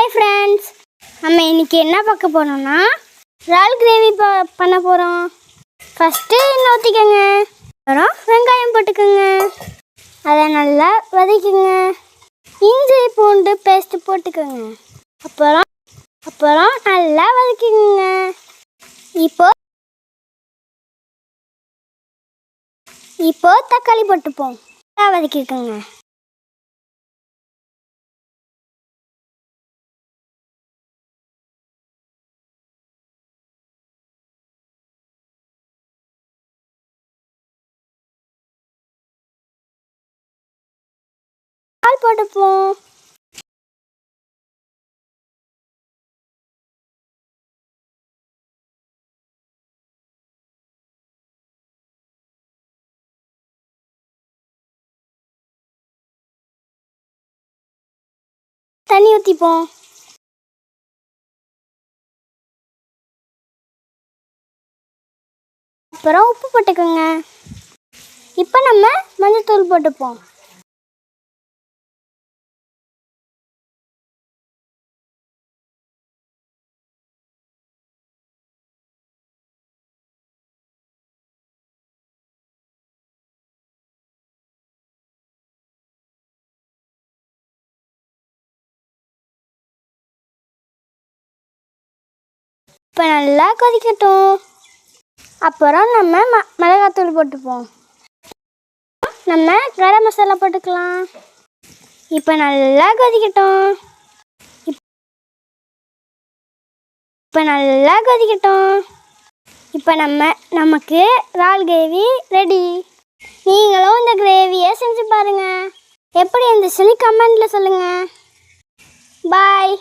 Hi friends, நம்ம இன்றைக்கி என்ன பார்க்க போகிறோம்னா இறால் கிரேவி பண்ண போகிறோம். ஃபஸ்ட்டு எண்ணெய் ஊற்றிக்கோங்க. அப்புறம் வெங்காயம் போட்டுக்கோங்க. அதை நல்லா வதக்கிங்க. இஞ்சி பூண்டு பேஸ்ட்டு போட்டுக்கோங்க. அப்புறம் நல்லா வதக்கிக்கோங்க. இப்போ தக்காளி போட்டுப்போம். நல்லா வதக்கிக்கோங்க. பால் போட்டுப்போம். தண்ணி ஊற்றிப்போம். அப்புறம் உப்பு போட்டுக்கோங்க. இப்போ நம்ம மஞ்சள்தூள் போட்டுப்போம். இப்போ நல்லா கொதிக்கட்டும். அப்புறம் நம்ம மிளகாத்தூள் போட்டுப்போம். நம்ம கரம் மசாலா போட்டுக்கலாம். இப்போ நல்லா கொதிக்கட்டும். இப்போ நமக்கு இறால் கிரேவி ரெடி. நீங்களும் இந்த கிரேவியை செஞ்சு பாருங்கள். எப்படி இருந்துச்சுன்னு கமெண்டில் சொல்லுங்கள். பாய்.